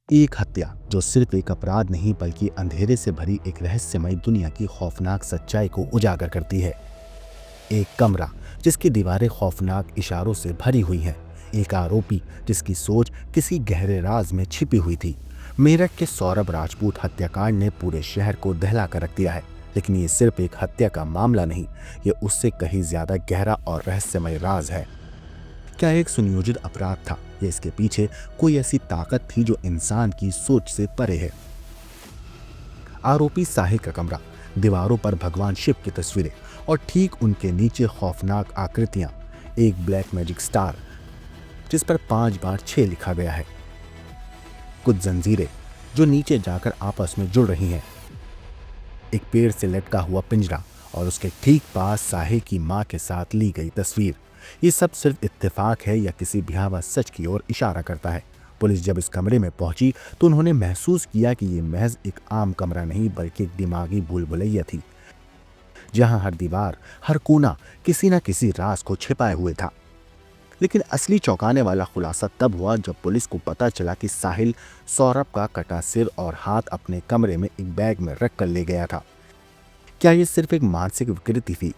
एक हत्या जो सिर्फ एक अपराध नहीं बल्कि अंधेरे से भरी एक रहस्यमय दुनिया की खौफनाक सच्चाई को उजागर करती है। एक कमरा जिसकी दीवारें खौफनाक इशारों से भरी हुई हैं। एक आरोपी जिसकी सोच किसी गहरे राज में छिपी हुई थी। मेरठ के सौरभ राजपूत हत्याकांड ने पूरे शहर को दहला कर रख दिया है। लेकिन ये सिर्फ एक हत्या का मामला नहीं, ये उससे कहीं ज्यादा गहरा और रहस्यमय राज है। क्या एक सुनियोजित अपराध था या इसके पीछे कोई ऐसी ताकत थी जो इंसान की सोच से परे है? आरोपी साहिल का कमरा, दीवारों पर भगवान शिव की तस्वीरें और ठीक उनके नीचे खौफनाक आकृतियां, एक ब्लैक मैजिक स्टार जिस पर 5 बार 6 लिखा गया है, कुछ जंजीरें जो नीचे जाकर आपस में जुड़ रही हैं, एक पेड़ से लटका हुआ पिंजरा और उसके ठीक पास साहिल की मां के साथ ली गई तस्वीर। ये सब सिर्फ इत्तेफाक है या किसी भयावह सच की ओर इशारा करता है? पुलिस जब इस कमरे में पहुंची तो उन्होंने महसूस किया कि ये महज एक आम कमरा नहीं बल्कि एक दिमागी भूलभुलैया थी, जहां हर दीवार, हर कोना किसी न किसी राज को छिपाए हुए था। लेकिन असली चौंकाने वाला खुलासा तब हुआ जब पुलिस को पता चला कि साहिल सौरभ का कटा सिर और हाथ अपने कमरे में एक बैग में रख कर ले गया था। क्या ये सिर्फ एक मानसिक विकृति थी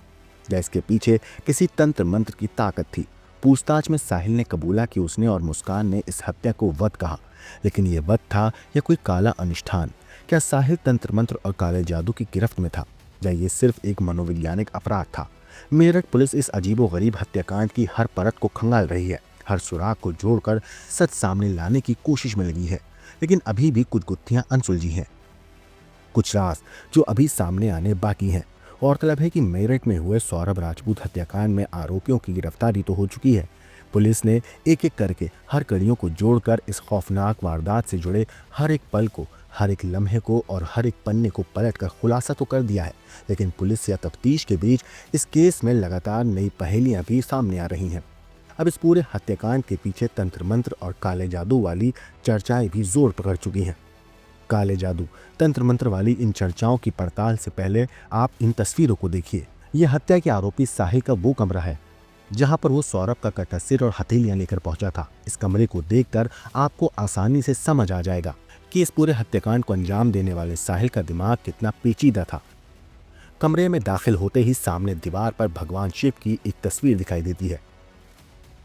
या इसके पीछे किसी तंत्र मंत्र की ताकत थी? पूछताछ में साहिल ने कबूला कि उसने और मुस्कान ने इस हत्या को वध कहा। लेकिन ये वध था या कोई काला अनुष्ठान? क्या साहिल तंत्र मंत्र और काले जादू की गिरफ्त में था या ये सिर्फ एक मनोवैज्ञानिक अपराध था? मेरठ पुलिस इस अजीबोगरीब हत्याकांड की हर परत को खंगाल रही है, हर सुराग को जोड़कर सच सामने लाने की कोशिश में लगी है। लेकिन अभी भी कुछ गुत्थियां अनसुलझी हैं, कुछ राज जो अभी सामने आने बाकी हैं। गौरतलब है कि मेरठ में हुए सौरभ राजपूत हत्याकांड में आरोपियों की गिरफ्तारी तो हो चुकी है। पुलिस ने एक एक करके हर कड़ियों को जोड़कर इस खौफनाक वारदात से जुड़े हर एक पल को, हर एक लम्हे को और हर एक पन्ने को पलटकर खुलासा तो कर दिया है। लेकिन पुलिस या तफ्तीश के बीच इस केस में लगातार नई पहेलियां भी सामने आ रही हैं। अब इस पूरे हत्याकांड के पीछे तंत्र मंत्र और काले जादू वाली चर्चाएं भी जोर पकड़ चुकी हैं। काले जादू, तंत्र मंत्र वाली इन चर्चाओं की पड़ताल से पहले आप इन तस्वीरों को देखिए। यह हत्या के आरोपी साहिल का वो कमरा है जहां पर वो सौरभ का कटा सिर और हथेलियां लेकर पहुंचा था। इस कमरे को देखकर आपको आसानी से समझ आ जाएगा कि इस पूरे हत्याकांड को अंजाम देने वाले साहिल का दिमाग कितना पेचीदा था। कमरे में दाखिल होते ही सामने दीवार पर भगवान शिव की एक तस्वीर दिखाई देती है।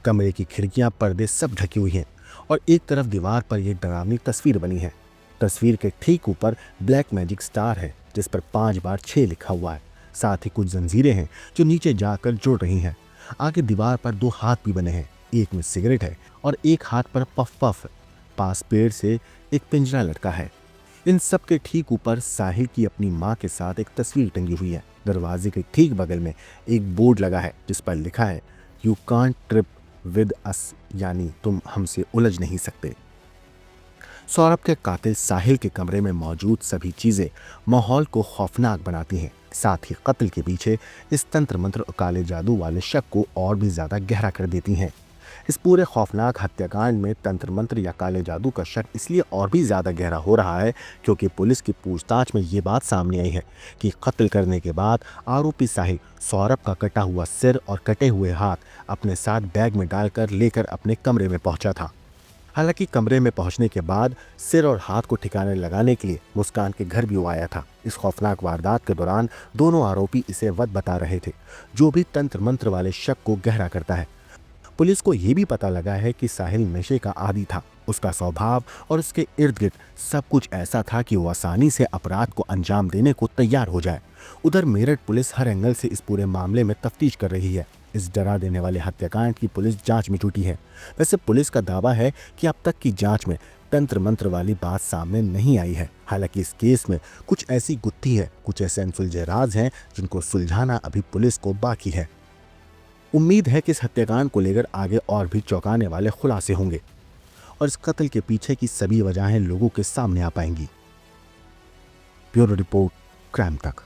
कमरे की खिड़कियां, पर्दे सब ढकी हुई हैं और एक तरफ दीवार पर यह डरावनी तस्वीर बनी है। तस्वीर के ठीक ऊपर ब्लैक मैजिक स्टार है जिस पर 5 बार 6 लिखा हुआ है। साथ ही कुछ जंजीरें हैं जो नीचे जाकर जुड़ रही हैं। आगे दीवार पर 2 हाथ भी बने हैं, एक में सिगरेट है और एक हाथ पर पफ पफ। पास पेड़ से एक पिंजरा लटका है। इन सब के ठीक ऊपर साहिल की अपनी माँ के साथ एक तस्वीर टंगी हुई है। दरवाजे के ठीक बगल में एक बोर्ड लगा है जिस पर लिखा है, you can't trip with us, यानी तुम हमसे उलझ नहीं सकते। सौरभ के कातिल साहिल के कमरे में मौजूद सभी चीजें माहौल को खौफनाक बनाती हैं। साथ ही कत्ल के पीछे इस तंत्र मंत्र और काले जादू वाले शक को और भी ज्यादा गहरा कर देती हैं। इस पूरे खौफनाक हत्याकांड में तंत्र मंत्र या काले जादू का शक इसलिए और भी ज्यादा गहरा हो रहा है क्योंकि पुलिस की पूछताछ में ये बात सामने आई है कि कत्ल करने के बाद आरोपी साहिल सौरभ का कटा हुआ सिर और कटे हुए हाथ अपने साथ बैग में डालकर लेकर अपने कमरे में पहुंचा था। हालांकि कमरे में पहुंचने के बाद सिर और हाथ को ठिकाने लगाने के लिए मुस्कान के घर भी वो आया था। इस खौफनाक वारदात के दौरान दोनों आरोपी इसे वध बता रहे थे, जो भी तंत्र मंत्र वाले शक को गहरा करता है। पुलिस को यह भी पता लगा है कि साहिल नशे का आदी था। उसका स्वभाव और उसके इर्द गिर्द सब कुछ ऐसा था कि वो आसानी से अपराध को अंजाम देने को तैयार हो जाए। उधर मेरठ पुलिस हर एंगल से इस पूरे मामले में तफ्तीश कर रही है। इस डरा देने वाले हत्याकांड की पुलिस जांच में जुटी है। वैसे पुलिस का दावा है कि अब तक की जांच में तंत्र मंत्र वाली बात सामने नहीं आई है। हालांकि इस केस में कुछ ऐसी गुत्थी है, कुछ ऐसे अनसुलझे राज हैं जिनको सुलझाना अभी पुलिस को बाकी है। उम्मीद है कि इस हत्याकांड को लेकर आगे और भी चौंकाने वाले खुलासे होंगे और इस कत्ल के पीछे की सभी वजहें लोगों के सामने आ पाएंगी। ब्यूरो रिपोर्ट, क्राइम तक।